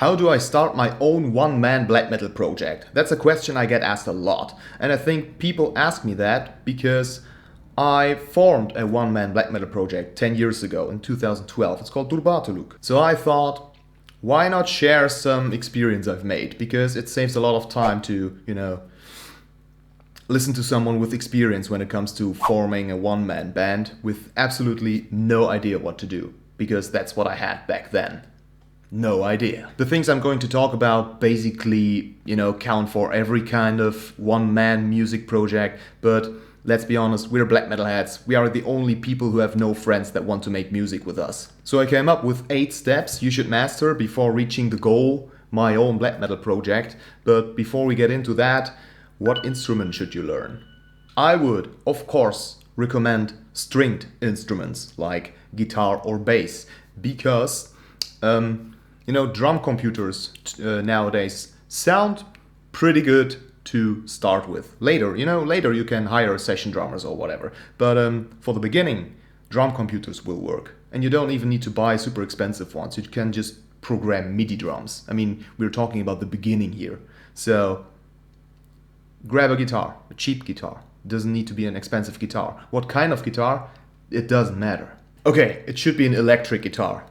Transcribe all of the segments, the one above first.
How do I start my own one-man black metal project? That's a question I get asked a lot. And I think people ask me that because I formed a one-man black metal project 10 years ago in 2012. It's called DURBATULUK. So I thought, why not share some experience I've made? Because it saves a lot of time to, listen to someone with experience when it comes to forming a one-man band with absolutely no idea what to do. Because that's what I had back then. No idea. The things I'm going to talk about basically, count for every kind of one-man music project, but let's be honest, we're black metal heads. We are the only people who have no friends that want to make music with us. So I came up with 8 steps you should master before reaching the goal, my own black metal project. But before we get into that, what instrument should you learn? I would, of course, recommend stringed instruments like guitar or bass because drum computers nowadays sound pretty good to start with. Later you can hire session drummers or whatever. But for the beginning, drum computers will work. And you don't even need to buy super expensive ones. You can just program MIDI drums. I mean, we're talking about the beginning here. So grab a guitar, a cheap guitar. It doesn't need to be an expensive guitar. What kind of guitar? It doesn't matter. Okay, it should be an electric guitar.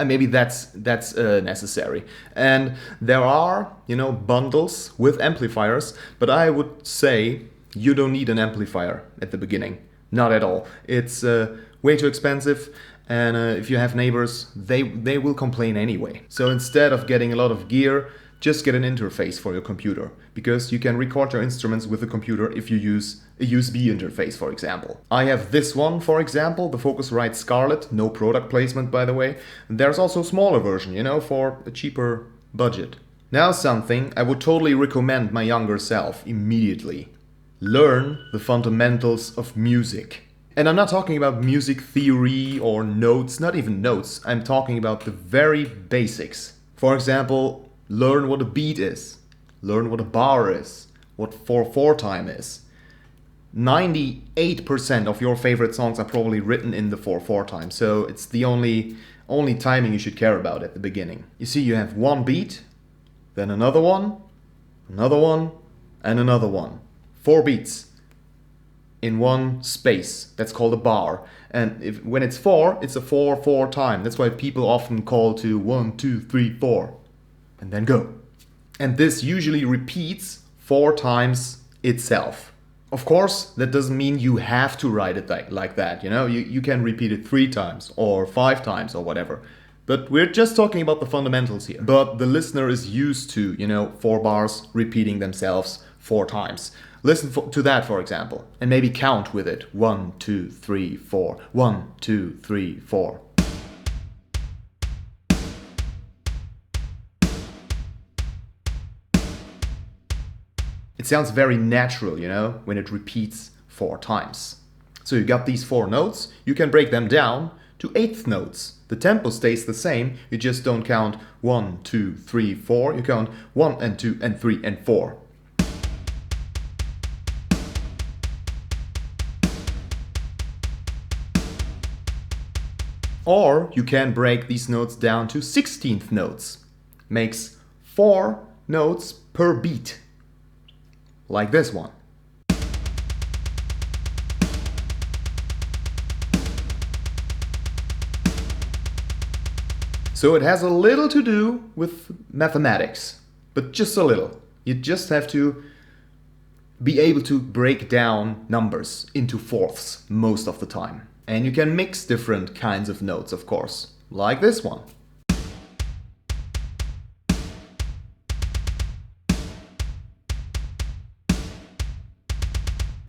Maybe that's necessary. And there are, bundles with amplifiers, but I would say you don't need an amplifier at the beginning. Not at all. It's way too expensive, and if you have neighbors, they will complain anyway. So instead of getting a lot of gear, just get an interface for your computer, because you can record your instruments with the computer if you use a USB interface, for example. I have this one, for example, the Focusrite Scarlett, no product placement by the way. There's also a smaller version, for a cheaper budget. Now something I would totally recommend my younger self immediately. Learn the fundamentals of music. And I'm not talking about music theory or notes, not even notes. I'm talking about the very basics. For example, learn what a beat is. Learn what a bar is. What 4/4 time is. 98% of your favorite songs are probably written in the 4/4 time. So it's the only timing you should care about at the beginning. You see, you have one beat, then another one, and another one. 4 beats in one space. That's called a bar. And when it's 4, it's a 4/4 time. That's why people often call to 1, 2, 3, 4. And then go. And this usually repeats 4 times itself. Of course, that doesn't mean you have to write it like that, You can repeat it 3 times or 5 times or whatever. But we're just talking about the fundamentals here. But the listener is used to, 4 bars repeating themselves 4 times. Listen to that, for example, and maybe count with it. 1, 2, 3, 4. 1, 2, 3, 4. It sounds very natural, when it repeats 4 times. So you got these 4 notes, you can break them down to 8th notes. The tempo stays the same, you just don't count 1, 2, 3, 4, you count 1 and 2 and 3 and 4. Or you can break these notes down to 16th notes. Makes 4 notes per beat. Like this one. So it has a little to do with mathematics, but just a little. You just have to be able to break down numbers into fourths most of the time. And you can mix different kinds of notes, of course, like this one.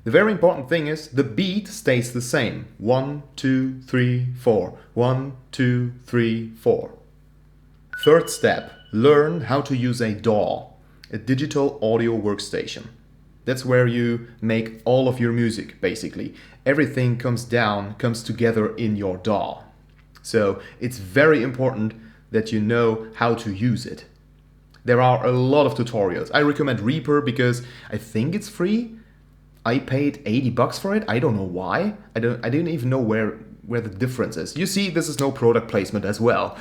The very important thing is the beat stays the same. 1, 2, 3, 4. 1, 2, 3, 4. Third step, learn how to use a DAW, a digital audio workstation. That's where you make all of your music, basically. Everything comes together in your DAW. So it's very important that you know how to use it. There are a lot of tutorials. I recommend Reaper because I think it's free. I paid $80 for it. I don't know why. I didn't even know where the difference is. You see, this is no product placement as well.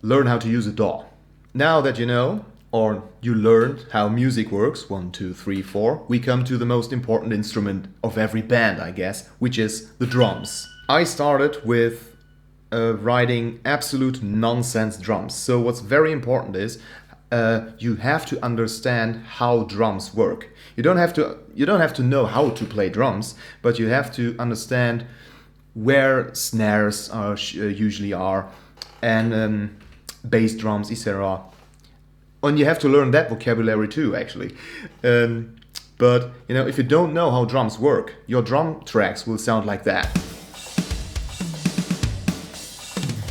learn how to use a DAW. Now that you know, or you learned how music works, 1, 2, 3, 4, we come to the most important instrument of every band, I guess, which is the drums. I started with writing absolute nonsense drums. So what's very important is you have to understand how drums work. You don't have to know how to play drums, but you have to understand where snares usually are, and bass drums, etc. And you have to learn that vocabulary too, actually. But if you don't know how drums work, your drum tracks will sound like that.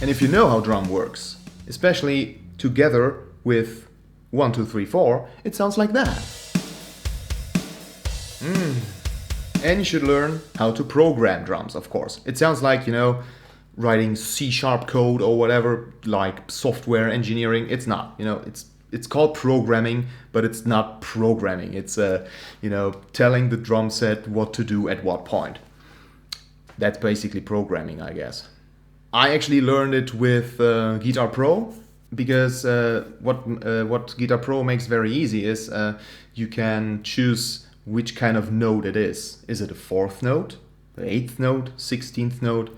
And if you know how drum works, especially together with 1, 2, 3, 4, it sounds like that. And you should learn how to program drums, of course. It sounds like, writing C# code or whatever, like software engineering. It's not, it's called programming, but it's not programming. It's, telling the drum set what to do at what point. That's basically programming, I guess. I actually learned it with Guitar Pro, because what Guitar Pro makes very easy is you can choose which kind of note it is. Is it a 4th note, the 8th note, 16th note,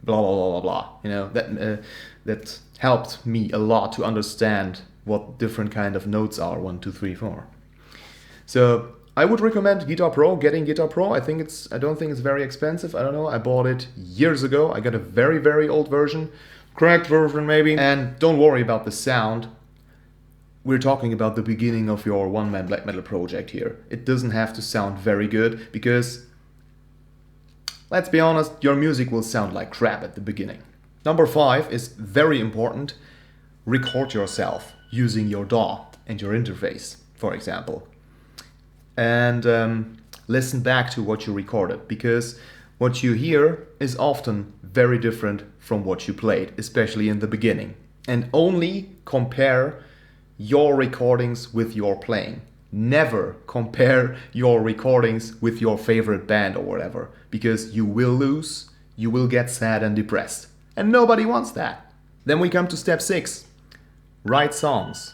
blah blah blah blah blah. That helped me a lot to understand what different kind of notes are, 1, 2, 3, 4. So I would recommend Guitar Pro, getting Guitar Pro. I don't think it's very expensive. I don't know. I bought it years ago. I got a very, very old version, cracked version maybe. And don't worry about the sound. We're talking about the beginning of your one-man black metal project here. It doesn't have to sound very good because, let's be honest, your music will sound like crap at the beginning. Number 5 is very important. Record yourself using your DAW and your interface, for example. And listen back to what you recorded, because what you hear is often very different from what you played, especially in the beginning. And only compare your recordings with your playing. Never compare your recordings with your favorite band or whatever, because you will lose, you will get sad and depressed. And nobody wants that. Then we come to step 6. Write songs.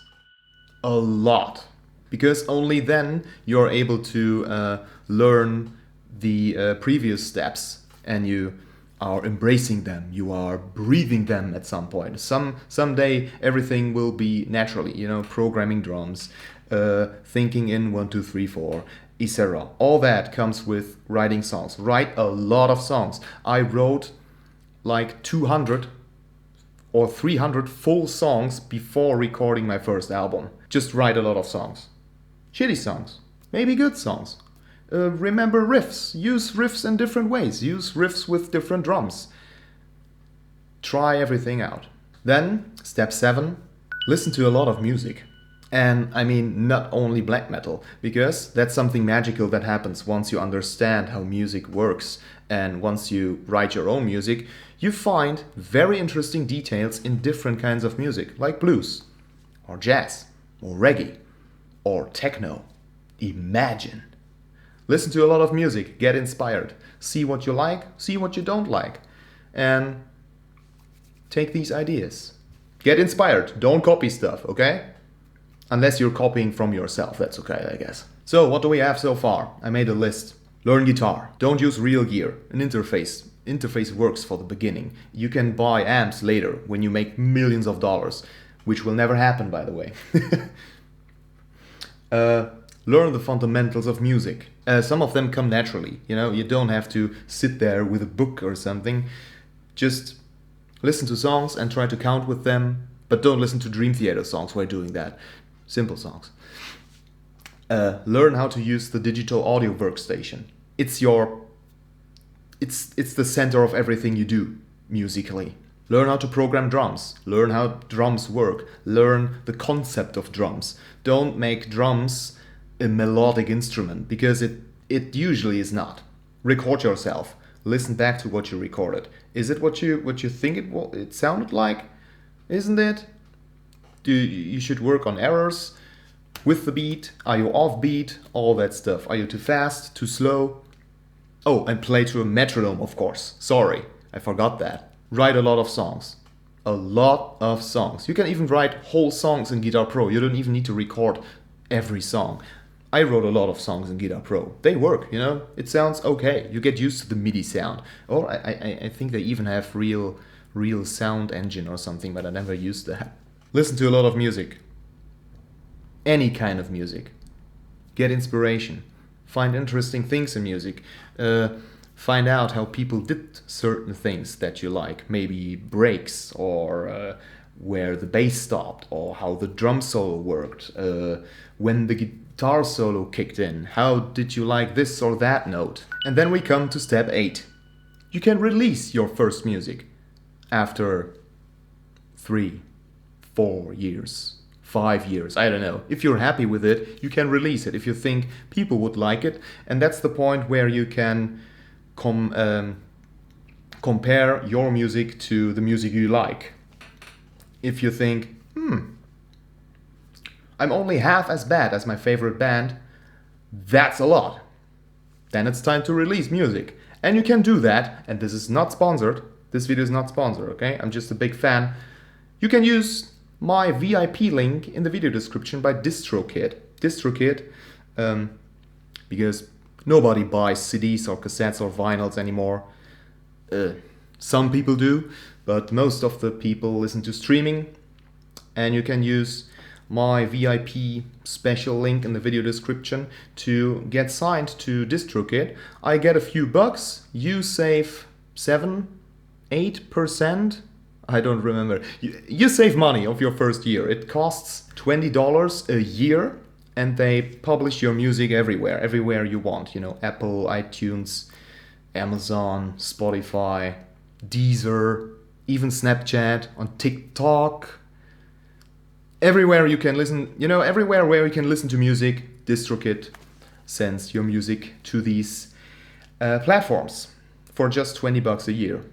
A lot. Because only then you're able to learn the previous steps, and you are embracing them, you are breathing them at some point. Someday everything will be naturally, programming drums, thinking in 1, 2, 3, 4, etc. All that comes with writing songs. Write a lot of songs. I wrote like 200 or 300 full songs before recording my first album. Just write a lot of songs. Shitty songs, maybe good songs. Remember riffs. Use riffs in different ways. Use riffs with different drums. Try everything out. Then, step 7, listen to a lot of music. And I mean not only black metal, because that's something magical that happens once you understand how music works. And once you write your own music, you find very interesting details in different kinds of music, like blues, or jazz, or reggae, or techno. Imagine. Listen to a lot of music, get inspired, see what you like, see what you don't like, and take these ideas. Get inspired, don't copy stuff, okay? Unless you're copying from yourself, that's okay, I guess. So, what do we have so far? I made a list. Learn guitar. Don't use real gear. An interface. Interface works for the beginning. You can buy amps later when you make millions of dollars, which will never happen, by the way. Learn the fundamentals of music. Some of them come naturally. You don't have to sit there with a book or something. Just listen to songs and try to count with them, but don't listen to Dream Theater songs while doing that. Simple songs. Learn how to use the digital audio workstation. It's the center of everything you do musically. Learn how to program drums. Learn how drums work. Learn the concept of drums. Don't make drums a melodic instrument, because it usually is not. Record yourself. Listen back to what you recorded. Is it what you think it sounded like? Isn't it? You should work on errors with the beat. Are you off beat? All that stuff. Are you too fast? Too slow? Oh, and play to a metronome, of course. Sorry, I forgot that. Write a lot of songs. a lot of songs. You can even write whole songs in Guitar Pro. You don't even need to record every song. I wrote a lot of songs in Guitar Pro. They work, you know, it sounds okay. You get used to the MIDI sound. Or I think they even have real sound engine or something, but I never used that. Listen to a lot of music. Any kind of music. Get inspiration. Find interesting things in music. Find out how people did certain things that you like. Maybe breaks, or where the bass stopped, or how the drum solo worked, when the guitar solo kicked in. How did you like this or that note? And then we come to step 8. You can release your first music after 3, 4 years, 5 years, I don't know. If you're happy with it, you can release it if you think people would like it. And that's the point where you can compare your music to the music you like. If you think, I'm only half as bad as my favorite band, that's a lot. Then it's time to release music. And you can do that, and this is not sponsored. This video is not sponsored, okay? I'm just a big fan. You can use my VIP link in the video description by DistroKid. DistroKid, because nobody buys CDs or cassettes or vinyls anymore. Some people do, but most of the people listen to streaming. And you can use my VIP special link in the video description to get signed to DistroKid. I get a few bucks. You save 7-8%. I don't remember. You save money of your first year. It costs $20 a year, and they publish your music everywhere you want. You know, Apple, iTunes, Amazon, Spotify, Deezer, even Snapchat, on TikTok. Everywhere you can listen, you know, everywhere where you can listen to music, DistroKid sends your music to these platforms for just $20 a year.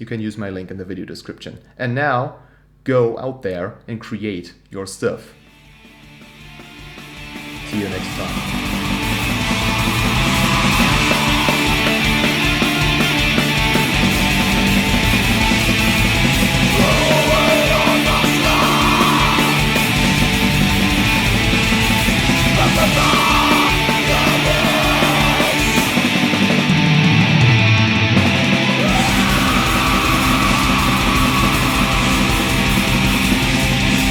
You can use my link in the video description. And now, go out there and create your stuff. See you next time.